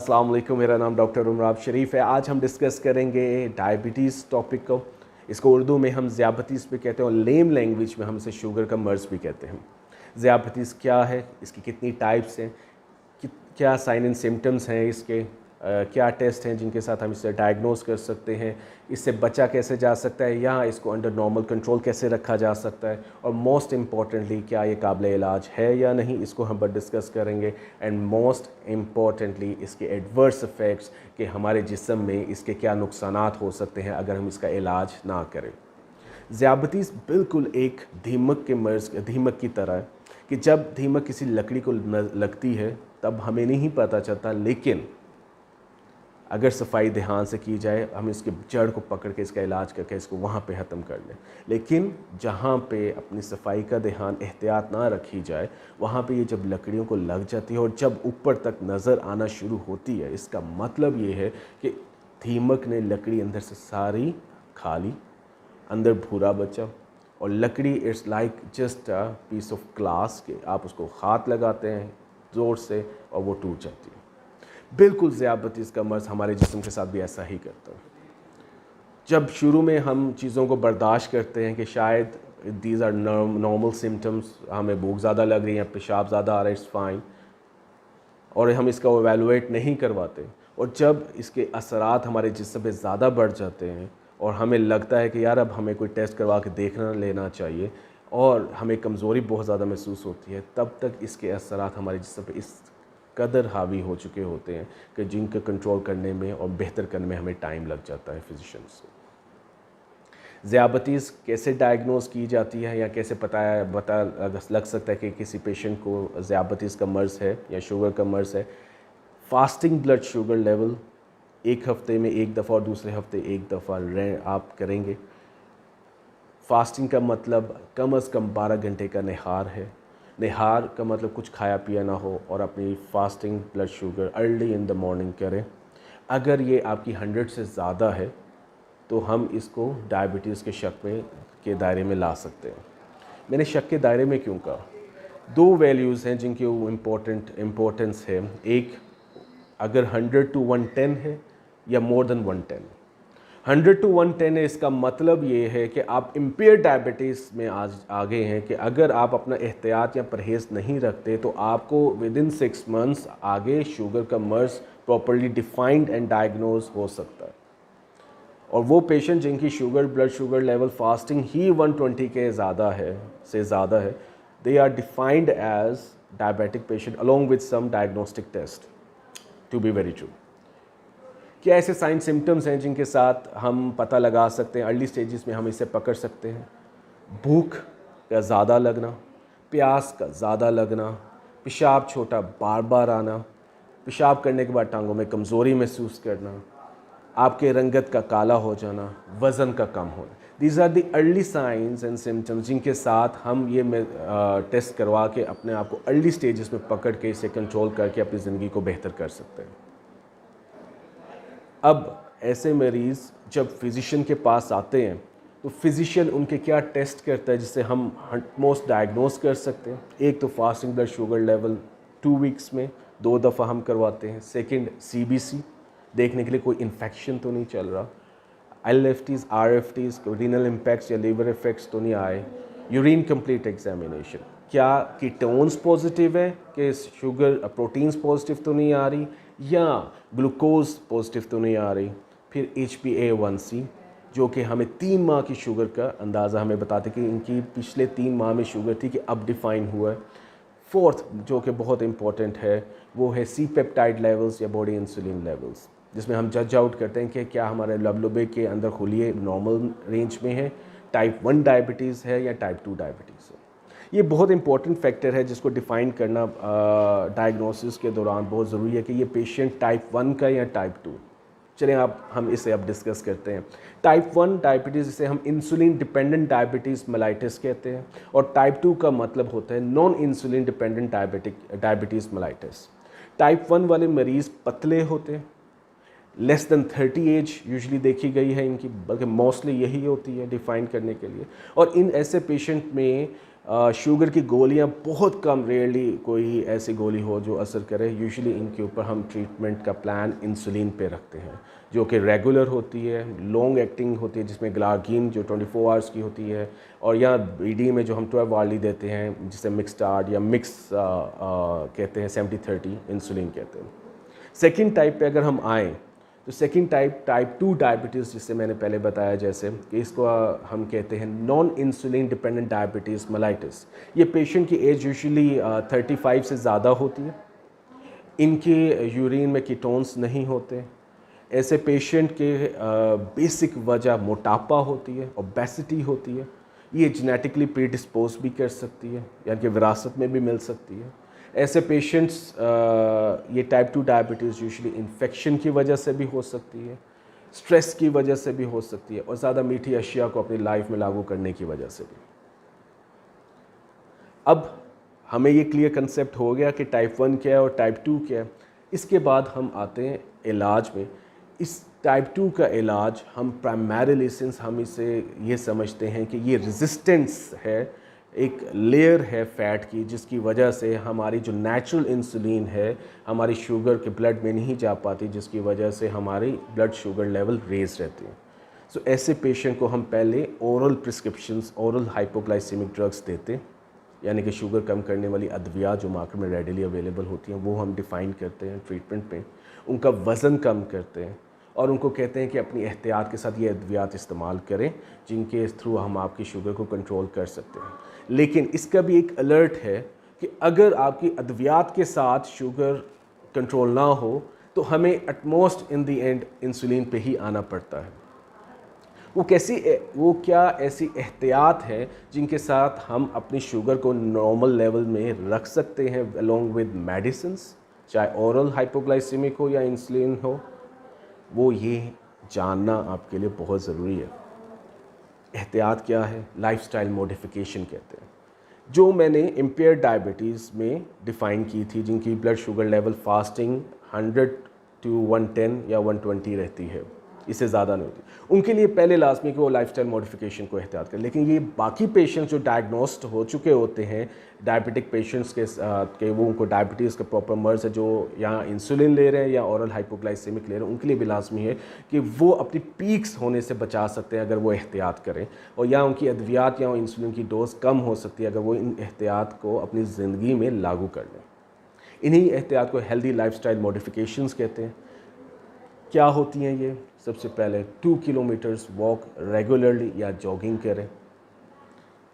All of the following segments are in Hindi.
अस्सलाम वालेकुम, मेरा नाम डॉक्टर उमराब शरीफ है। आज हम डिस्कस करेंगे डायबिटीज़ टॉपिक को। इसको उर्दू में हम ज़ियाबतीस भी कहते हैं और लेम लैंग्वेज में हम इसे शुगर का मर्ज़ भी कहते हैं। ज़ियाबतीस क्या है, इसकी कितनी टाइप्स हैं, क्या साइन एंड सिम्टम्स हैं इसके, क्या टेस्ट हैं जिनके साथ हम इसे डायग्नोस कर सकते हैं, इससे बचा कैसे जा सकता है या इसको अंडर नॉर्मल कंट्रोल कैसे रखा जा सकता है, और मोस्ट इम्पॉर्टेंटली क्या ये काबिल इलाज है या नहीं, इसको हम डिस्कस करेंगे। एंड मोस्ट इम्पॉर्टेंटली इसके एडवर्स इफ़ेक्ट्स कि हमारे जिस्म में इसके क्या नुकसानात हो सकते हैं अगर हम इसका इलाज ना करें। ज़ियाबतीस बिल्कुल एक दीमक के मर्ज़, दीमक की तरह है कि जब दीमक किसी लकड़ी को लगती है तब हमें नहीं पता चलता, लेकिन अगर सफाई ध्यान से की जाए, हम इसके जड़ को पकड़ के इसका इलाज करके इसको वहाँ पे ख़त्म कर लें। लेकिन जहाँ पे अपनी सफाई का ध्यान, एहतियात ना रखी जाए, वहाँ पे ये जब लकड़ियों को लग जाती है और जब ऊपर तक नज़र आना शुरू होती है, इसका मतलब ये है कि दीमक ने लकड़ी अंदर से सारी खा ली, अंदर भूरा बचा, और लकड़ी it's like just a piece of glass के आप उसको हाथ लगाते हैं ज़ोर से और वो टूट जाती है। बिल्कुल ज़ियाबतीस का मर्ज़ हमारे जिस्म के साथ भी ऐसा ही करता है। जब शुरू में हम चीज़ों को बर्दाश्त करते हैं कि शायद दीज आर नॉर्मल सिम्टम्स, हमें भूख ज़्यादा लग रही है, पेशाब ज़्यादा आ रहा है, इट्स फाइन, और हम इसका एवेलुएट नहीं करवाते, और जब इसके असरात हमारे जिस्म पे ज़्यादा बढ़ जाते हैं और हमें लगता है कि यार अब हमें कोई टेस्ट करवा के देखना लेना चाहिए और हमें कमज़ोरी बहुत ज़्यादा महसूस होती है, तब तक इसके असरात हमारे जिस्म पे इस कदर हावी हो चुके होते हैं कि जिनका कंट्रोल करने में और बेहतर करने में हमें टाइम लग जाता है फिजिशियंस को। ज़ियाबतीस कैसे डायग्नोस की जाती है या कैसे बता लग सकता है कि किसी पेशेंट को ज़ियाबतीस का मर्ज़ है या शुगर का मर्ज़ है। फास्टिंग ब्लड शुगर लेवल एक हफ़्ते में एक दफ़ा और दूसरे हफ़्ते एक दफ़ा आप करेंगे। फास्टिंग का मतलब कम से कम 12 घंटे का निहार है। निहार का मतलब कुछ खाया पिया ना हो और अपनी fasting blood sugar early in the morning करें। अगर ये आपकी 100 से ज़्यादा है तो हम इसको डायबिटीज़ के शक में के दायरे में ला सकते हैं। मैंने शक के दायरे में क्यों कहा? दो वैल्यूज़ हैं जिनकी इम्पोर्टेंस है। एक, अगर 100 to 110 है या मोर देन 110। 100 to 110 है, इसका मतलब ये है कि आप इम्पेयर डायबिटीज़ में आज आगे हैं कि अगर आप अपना एहतियात या परहेज़ नहीं रखते तो आपको विदिन 6 मंथ्स आगे शुगर का मर्ज़ प्रॉपर्ली डिफाइंड एंड डायग्नोज हो सकता है। और वो पेशेंट जिनकी ब्लड शुगर लेवल फास्टिंग ही 120 के ज़्यादा है, they are defined as diabetic patient along with some diagnostic test, to be very true. क्या ऐसे साइन सिम्टम्स हैं जिनके साथ हम पता लगा सकते हैं, अर्ली स्टेजेस में हम इसे पकड़ सकते हैं? भूख का ज़्यादा लगना, प्यास का ज़्यादा लगना, पेशाब छोटा बार बार आना, पेशाब करने के बाद टांगों में कमज़ोरी महसूस करना, आपके रंगत का काला हो जाना, वज़न का कम होना। These are the early signs and symptoms जिनके साथ हम ये टेस्ट करवा के अपने आप को अर्ली स्टेजेस में पकड़ के इसे कंट्रोल करके अपनी ज़िंदगी को बेहतर कर सकते हैं। अब ऐसे मरीज़ जब फिज़िशियन के पास आते हैं तो फिज़िशियन उनके क्या टेस्ट करता है जिससे हम मोस्ट डायग्नोस कर सकते हैं? एक तो fasting blood sugar level 2 weeks में 2 दफ़ा हम करवाते हैं। सेकंड, CBC देखने के लिए कोई इन्फेक्शन तो नहीं चल रहा, LFTs, RFTs, रीनल इम्पैक्ट्स या लीवर इफेक्ट्स तो नहीं आए। यूरिन कंप्लीट एग्जामिनेशन, क्या कीटोन्स पॉजिटिव है कि शुगर प्रोटीन्स पॉजिटिव तो नहीं आ रही या ग्लूकोज पॉजिटिव तो नहीं आ रही। फिर HbA1c जो कि हमें 3 माह की शुगर का अंदाज़ा हमें बताते कि इनकी पिछले 3 माह में शुगर थी कि अब डिफ़ाइन हुआ है। फोर्थ जो कि बहुत इंपॉर्टेंट है वो है C पेप्टाइड लेवल्स या बॉडी इंसुलिन लेवल्स, जिसमें हम जज आउट करते हैं कि क्या हमारे लबलबे के अंदर खुलिए नॉर्मल रेंज में है, टाइप 1 डायबिटीज़ है या टाइप 2 डायबिटीज़ है। ये बहुत इंपॉर्टेंट फैक्टर है जिसको डिफ़ाइन करना डायग्नोसिस के दौरान बहुत ज़रूरी है कि ये पेशेंट टाइप 1 का या टाइप 2। चलें हम इसे अब डिस्कस करते हैं। टाइप 1 डायबिटीज़ जिसे हम इंसुलिन डिपेंडेंट डायबिटीज़ मेलाइटिस कहते हैं, और टाइप 2 का मतलब होता है non insulin dependent diabetes mellitus. Type 1 वाले मरीज़ पतले होते हैं, लेस देन 30 एज यूजुअली देखी गई है इनकी, बल्कि मोस्टली यही होती है डिफ़ाइन करने के लिए। और इन ऐसे पेशेंट में शुगर की गोलियां बहुत कम, रेयरली कोई ऐसी गोली हो जो असर करे। यूजुअली इनके ऊपर हम ट्रीटमेंट का प्लान इंसुलिन पे रखते हैं, जो कि रेगुलर होती है, लॉन्ग एक्टिंग होती है, जिसमें ग्लार्गिन जो 24 आवर्स की होती है, और या बीडी में जो हम 12 वाली देते हैं जिसे मिक्सटार्ड या मिक्स कहते हैं, 70-30 इंसुलिन कहते हैं। सेकेंड टाइप पे अगर हम आएँ तो सेकंड टाइप 2 डायबिटीज़, जिससे मैंने पहले बताया जैसे कि इसको हम कहते हैं non insulin dependent diabetes mellitus. ये पेशेंट की एज यूजुअली 35 से ज़्यादा होती है। इनके यूरिन में कीटोन्स नहीं होते। ऐसे पेशेंट के बेसिक वजह मोटापा होती है, ओबेसिटी होती है। ये जेनेटिकली प्रीडिस्पोज भी कर सकती है, यानी कि विरासत में भी मिल सकती है। ऐसे पेशेंट्स ये टाइप 2 डायबिटीज़ यूजुअली इन्फेक्शन की वजह से भी हो सकती है, स्ट्रेस की वजह से भी हो सकती है, और ज़्यादा मीठी अशिया को अपनी लाइफ में लागू करने की वजह से भी। अब हमें ये क्लियर कंसेप्ट हो गया कि टाइप 1 क्या है और टाइप 2 क्या है। इसके बाद हम आते हैं इलाज में। इस टाइप 2 का इलाज हम प्राइमरीली, सिंस हम इसे ये समझते हैं कि ये रेजिस्टेंस है, एक लेयर है फैट की, जिसकी वजह से हमारी जो नेचुरल इंसुलिन है हमारी शुगर के ब्लड में नहीं जा पाती, जिसकी वजह से हमारी ब्लड शुगर लेवल रेज रहती है। सो ऐसे पेशेंट को हम पहले oral prescriptions, oral hypoglycemic drugs देते हैं, यानी कि शुगर कम करने वाली अद्वियात जो मार्केट में रेडिली अवेलेबल होती हैं, वो हम डिफ़ाइन करते हैं ट्रीटमेंट पे। उनका वज़न कम करते हैं और उनको कहते हैं कि अपनी एहतियात के साथ ये अद्वियात इस्तेमाल करें, जिनके थ्रू हम आपकी शुगर को कंट्रोल कर सकते हैं। लेकिन इसका भी एक अलर्ट है कि अगर आपकी अद्वियात के साथ शुगर कंट्रोल ना हो तो हमें utmost in the end insulin पे ही आना पड़ता है। वो क्या ऐसी एहतियात है जिनके साथ हम अपनी शुगर को नॉर्मल लेवल में रख सकते हैं अलोंग विद मेडिसिन्स, चाहे ओरल हाइपोग्लाइसेमिक हो या इंसुलिन हो, वो ये जानना आपके लिए बहुत ज़रूरी है। एहतियात क्या है? लाइफस्टाइल मॉडिफिकेशन कहते हैं, जो मैंने इम्पेयर्ड डायबिटीज़ में डिफ़ाइन की थी, जिनकी blood sugar level fasting 100 to 110 या 120 रहती है, इससे ज़्यादा नहीं होती। उनके लिए पहले लाजमी कि वो लाइफस्टाइल मॉडिफिकेशन को एहतियात करें। लेकिन ये बाकी पेशेंट्स जो डायग्नोस्ड हो चुके होते हैं, डायबिटिक पेशेंट्स के वो उनको डायबिटीज़ का प्रॉपर मर्ज है, जो या इंसुलिन ले रहे हैं या ओरल हाइपोग्लाइसेमिक ले रहे हैं, उनके लिए भी लाजमी है कि वो अपनी पीक्स होने से बचा सकते हैं अगर वो एहतियात करें, और या उनकी अद्वियात या इंसुलिन की डोज कम हो सकती है अगर वो इन एहतियात को अपनी ज़िंदगी में लागू कर लें। इन्हीं एहतियात को हेल्दी लाइफस्टाइल मॉडिफिकेशंस कहते हैं। क्या होती हैं ये? सबसे पहले 2 किलोमीटर्स वॉक रेगुलरली या जॉगिंग करें।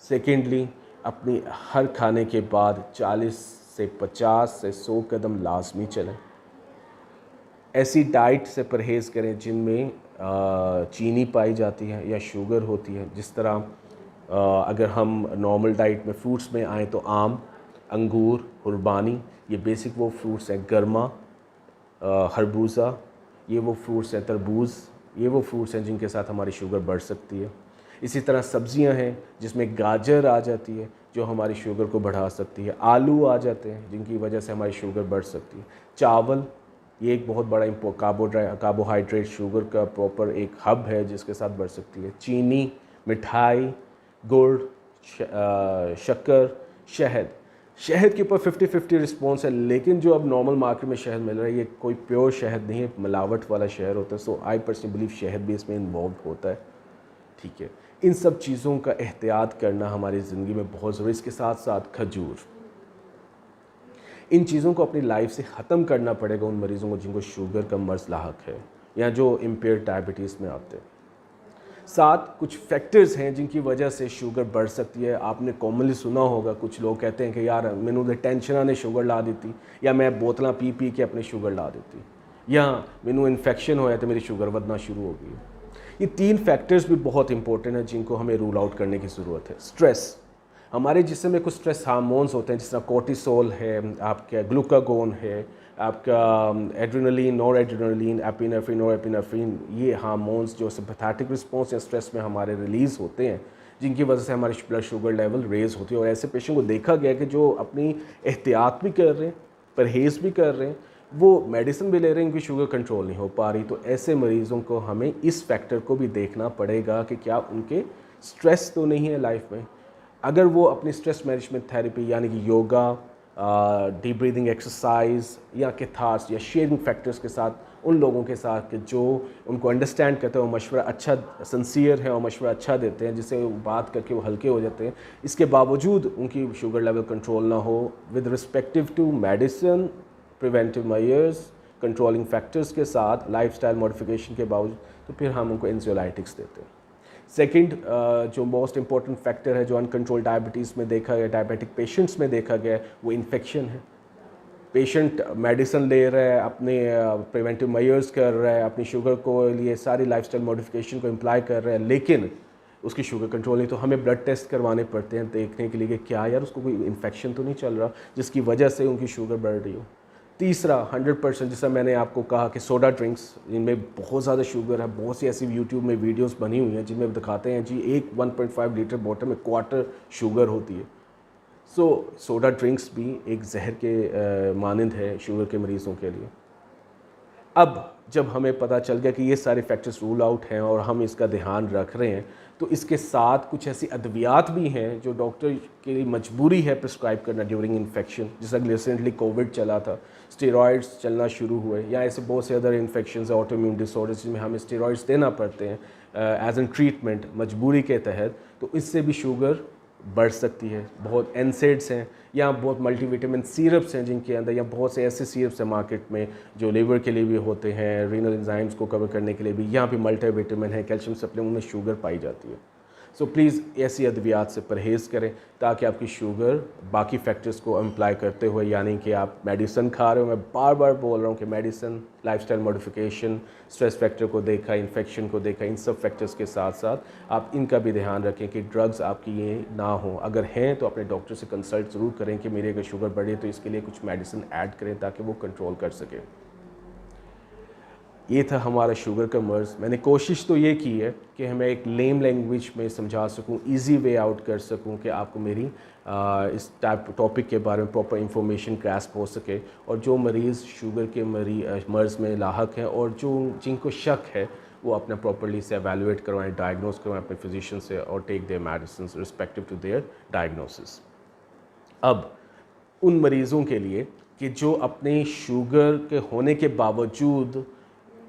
सेकेंडली, अपनी हर खाने के बाद 40 से 50 से 100 कदम लाजमी चलें। ऐसी डाइट से परहेज़ करें जिनमें चीनी पाई जाती है या शुगर होती है। जिस तरह अगर हम नॉर्मल डाइट में फ्रूट्स में आएँ तो आम, अंगूर, कुर्बानी, ये बेसिक वो फ्रूट्स हैं। गर्मा, खरबूजा, ये वो फ्रूट्स हैं। तरबूज, ये वो फ्रूट्स हैं जिनके साथ हमारी शुगर बढ़ सकती है। इसी तरह सब्जियां हैं जिसमें गाजर आ जाती है जो हमारी शुगर को बढ़ा सकती है। आलू आ जाते हैं जिनकी वजह से हमारी शुगर बढ़ सकती है। चावल, ये एक बहुत बड़ा कार्बोहाइड्रेट शुगर का प्रॉपर एक हब है जिसके साथ बढ़ सकती है। चीनी, मिठाई, गुड़, शक्कर, शहद के ऊपर 50-50 रिस्पॉन्स है, लेकिन जो अब नॉर्मल मार्केट में शहद मिल रहा है ये कोई प्योर शहद नहीं है, मिलावट वाला शहद होता है। सो आई पर्सनली बिलीव शहद भी इसमें इन्वॉल्व होता है। ठीक है, इन सब चीज़ों का एहतियात करना हमारी ज़िंदगी में बहुत ज़रूरी है। इसके साथ साथ खजूर, इन चीज़ों को अपनी लाइफ से ख़त्म करना पड़ेगा उन मरीज़ों को जिनको शुगर का मर्ज़ लाहक है या जो इम्पेयर्ड डायबिटीज़ में आते हैं। साथ कुछ फैक्टर्स हैं जिनकी वजह से शुगर बढ़ सकती है। आपने कॉमनली सुना होगा, कुछ लोग कहते हैं कि यार मैनू तो टेंशन ने शुगर ला दी, या मैं बोतलां पी पी के अपनी शुगर ला दी, या मैनू इन्फेक्शन होया तो मेरी शुगर बढ़ना शुरू हो गई। ये 3 फैक्टर्स भी बहुत इंपॉर्टेंट हैं जिनको हमें रूल आउट करने की ज़रूरत है। स्ट्रेस, हमारे जिस्म में कुछ स्ट्रेस हार्मोन्स होते हैं जिस तरह कोर्टिसोल है, आपका ग्लूकागोन है, आपका adrenaline, nor adrenaline, epinephrine, nor epinephrine, ये हार्मोन्स जो सिम्पैथेटिक रिस्पॉन्स या स्ट्रेस में हमारे रिलीज़ होते हैं जिनकी वजह से हमारी ब्लड शुगर लेवल रेज़ होती है। और ऐसे पेशेंट को देखा गया कि जो अपनी एहतियात भी कर रहे हैं, परहेज़ भी कर रहे हैं, वो मेडिसिन भी ले रहे हैं, उनकी शुगर कंट्रोल नहीं हो पा रही। तो ऐसे मरीज़ों को हमें इस फैक्टर को भी देखना पड़ेगा कि क्या उनके स्ट्रेस तो नहीं है लाइफ में, अगर वो अपनी स्ट्रेस मैनेजमेंट थेरेपी यानी कि योगा, डीप ब्रीदिंग एक्सरसाइज या कैथार्स या शेयरिंग फैक्टर्स के साथ उन लोगों के साथ कि जो उनको अंडरस्टैंड करते हैं, वो मशवरा अच्छा सिंसियर है और मशवरा अच्छा देते हैं, जिससे बात करके वो हल्के हो जाते हैं, इसके बावजूद उनकी शुगर लेवल कंट्रोल ना हो, with respective to medicine, preventive measures, controlling factors के साथ लाइफस्टाइल मॉडिफिकेशन के बावजूद, तो फिर हम उनको एंजियोलाइटिक्स देते हैं। सेकंड जो मोस्ट इंपॉर्टेंट फैक्टर है जो अनकंट्रोल डायबिटीज़ में देखा गया, डायबिटिक पेशेंट्स में देखा गया है, वो इन्फेक्शन है। पेशेंट मेडिसिन ले रहा है, अपने प्रिवेंटिव मेजर्स कर रहा है, अपनी शुगर को लिए सारी लाइफस्टाइल मॉडिफिकेशन को इम्प्लाई कर रहा है, लेकिन उसकी शुगर कंट्रोल नहीं, तो हमें ब्लड टेस्ट करवाने पड़ते हैं देखने के लिए कि क्या यार उसको कोई इन्फेक्शन तो नहीं चल रहा जिसकी वजह से उनकी शुगर बढ़ रही हो। तीसरा 100% जैसा मैंने आपको कहा कि सोडा ड्रिंक्स, इनमें बहुत ज़्यादा शुगर है। बहुत सी ऐसी यूट्यूब में वीडियोस बनी हुई हैं जिनमें दिखाते हैं जी एक 1.5 लीटर बॉटल में क्वार्टर शुगर होती है। सोडा ड्रिंक्स भी एक जहर के मानंद है शुगर के मरीज़ों के लिए। अब जब हमें पता चल गया कि ये सारे फैक्टर्स रूल आउट हैं और हम इसका ध्यान रख रहे हैं, तो इसके साथ कुछ ऐसी अद्वियात भी हैं जो डॉक्टर के लिए मजबूरी है प्रिस्क्राइब करना ड्यूरिंग इन्फेक्शन। जैसा रिसेंटली कोविड चला था, स्टेरॉइड्स चलना शुरू हुए, या ऐसे बहुत से अदर इन्फेक्शंस, ऑटोइम्यून डिसऑर्डर्स जिसमें हमें स्टेरॉइड्स देना पड़ते हैं एज एन ट्रीटमेंट मजबूरी के तहत, तो इससे भी शुगर बढ़ सकती है। बहुत एनसेड्स हैं या बहुत मल्टीविटामिन सिरप्स हैं जिनके अंदर, या बहुत से ऐसे सिरप्स हैं मार्केट में जो लीवर के लिए भी होते हैं, रीनल एंजाइम्स को कवर करने के लिए भी, यहाँ पे मल्टीविटामिन है, कैल्शियम सप्लीमेंट में शुगर पाई जाती है। सो प्लीज़ ऐसी अद्वियात से परहेज़ करें ताकि आपकी शुगर बाकी फैक्टर्स को अप्लाई करते हुए, यानी कि आप मेडिसिन खा रहे हो, मैं बार बार बोल रहा हूँ कि medicine, lifestyle modification, stress factor को देखा, इन्फेक्शन को देखा, इन सब फैक्टर्स के साथ साथ आप इनका भी ध्यान रखें कि ड्रग्स आपकी ये ना हो। अगर हैं तो अपने डॉक्टर से कंसल्ट ज़रूर करें कि मेरी अगर शुगर बढ़े तो इसके लिए कुछ मेडिसिन ऐड करें ताकि वो कंट्रोल कर सकें। ये था हमारा शुगर का मर्ज़। मैंने कोशिश तो ये की है कि मैं एक लेम लैंग्वेज में समझा सकूं, इजी वे आउट कर सकूं कि आपको मेरी इस टॉपिक के बारे में प्रॉपर इंफॉर्मेशन ग्रास्प हो सके, और जो मरीज़ शुगर के मर्ज़ में लाहक हैं और जो जिनको शक है वो अपना प्रॉपरली से एवेलुएट करवाएं, डायग्नोस करवाएं अपने फिजिशियन से, और take their medicine respective to their diagnosis. अब उन मरीज़ों के लिए कि जो अपने शुगर के होने के बावजूद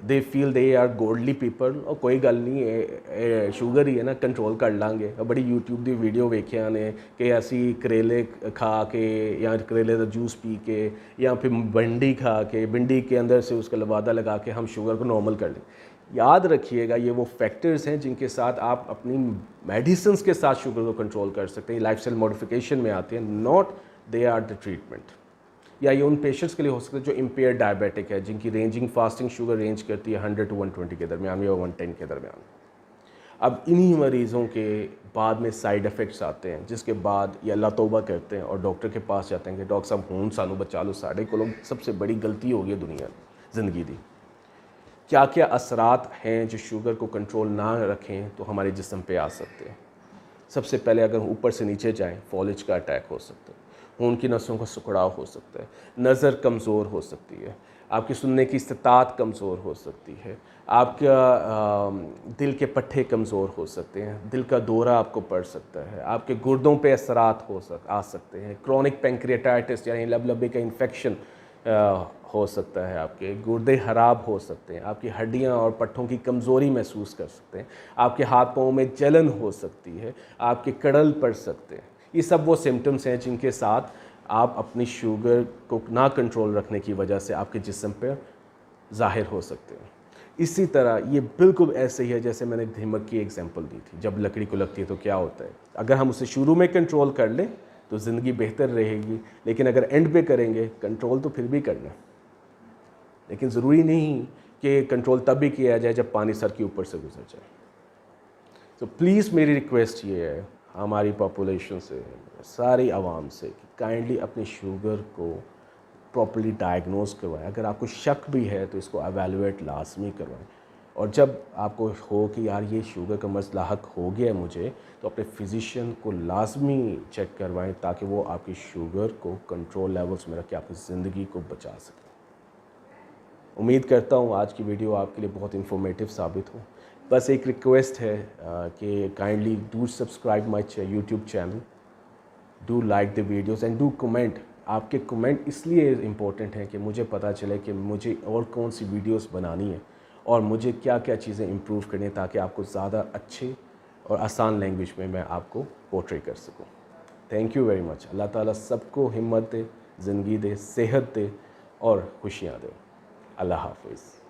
they feel they are godly people, और कोई गल नहीं है, शुगर ही है ना, कंट्रोल कर लांगे। बड़ी यूट्यूब की वीडियो वेखिया ने कि असी करेले खा के या करेले का जूस पी के या फिर भिंडी खा के, भिंडी के अंदर से उसका लवादा लगा के हम शुगर को नॉर्मल कर लें। याद रखिएगा ये वो फैक्टर्स हैं जिनके साथ आप अपनी मेडिसिन के साथ शुगर को कंट्रोल कर सकते हैं, लाइफस्टाइल मॉडिफिकेशन में आते हैं, not they are the treatment. या ये उन पेशेंट्स के लिए हो सकता है जो इम्पेयर डायबिटिक है, जिनकी रेंजिंग फास्टिंग शुगर रेंज करती है 100 to 120 के दरमियान या 110 के दरमियान। अब इन्हीं मरीज़ों के बाद में साइड इफ़ेक्ट्स आते हैं, जिसके बाद ये अल्लाह तौबा करते हैं और डॉक्टर के पास जाते हैं कि डॉक्टर साहब हुण सानू बचा लो, साढ़े को सबसे बड़ी गलती हो गई दुनिया ज़िंदगी की। क्या क्या असरात हैं जो शुगर को कंट्रोल ना रखें तो हमारे जिस्म पे आ सकते हैं। सबसे पहले अगर ऊपर से नीचे जाएं, फॉलिज का अटैक हो सकता है, खून की नसों का सिकुड़ाव हो सकता है, नज़र कमज़ोर हो सकती है, आपकी सुनने की इस्तात कमज़ोर हो सकती है, आपका दिल के पट्टे कमज़ोर हो सकते हैं, दिल का दौरा आपको पड़ सकता है, आपके गुर्दों पे असरात आ सकते हैं, क्रॉनिक पैंक्रियाटाइटिस यानी लबलबे का इन्फेक्शन हो सकता है, आपके गुर्दे ख़राब हो सकते हैं, आपकी हड्डियां और पट्टों की कमज़ोरी महसूस कर सकते हैं, आपके हाथ पाँव में जलन हो सकती है, आपके कड़ल पड़ सकते हैं। ये सब वो सिम्टम्स हैं जिनके साथ आप अपनी शुगर को ना कंट्रोल रखने की वजह से आपके जिस्म पर ज़ाहिर हो सकते हैं। इसी तरह ये बिल्कुल ऐसे ही है जैसे मैंने दीमक की एग्जांपल दी थी, जब लकड़ी को लगती है तो क्या होता है। अगर हम उसे शुरू में कंट्रोल कर लें तो ज़िंदगी बेहतर रहेगी, लेकिन अगर एंड पे करेंगे कंट्रोल तो फिर भी करना, लेकिन ज़रूरी नहीं कि कंट्रोल तब भी किया जाए जब पानी सर के ऊपर से गुजर जाए। तो प्लीज़ मेरी रिक्वेस्ट ये है हमारी पॉपुलेशन से, सारी आवाम से, कि काइंडली अपनी शुगर को प्रॉपर्ली डायग्नोज करवाएं। अगर आपको शक भी है तो इसको एवेलुएट लाजमी करवाएं, और जब आपको हो कि यार ये शुगर का मर्ज़ लाहक हो गया है मुझे, तो अपने फिजिशियन को लाजमी चेक करवाएं ताकि वो आपकी शुगर को कंट्रोल लेवल्स में रख के आपकी ज़िंदगी को बचा सकें। उम्मीद करता हूँ आज की वीडियो आपके लिए बहुत इंफॉर्मेटिव साबित हो। बस एक रिक्वेस्ट है कि kindly do subscribe my YouTube channel, do like the videos and do comment. आपके कमेंट इसलिए इम्पोर्टेंट हैं कि मुझे पता चले कि मुझे और कौन सी वीडियोस बनानी है और मुझे क्या क्या चीज़ें इम्प्रूव करनी है, ताकि आपको ज़्यादा अच्छे और आसान लैंग्वेज में मैं आपको पोर्ट्रे कर सकूं। Thank you very much. अल्लाह ताला सबको हिम्मत दे, ज़िंदगी दे, सेहत दे और खुशियाँ दे। अल्लाह हाफिज़।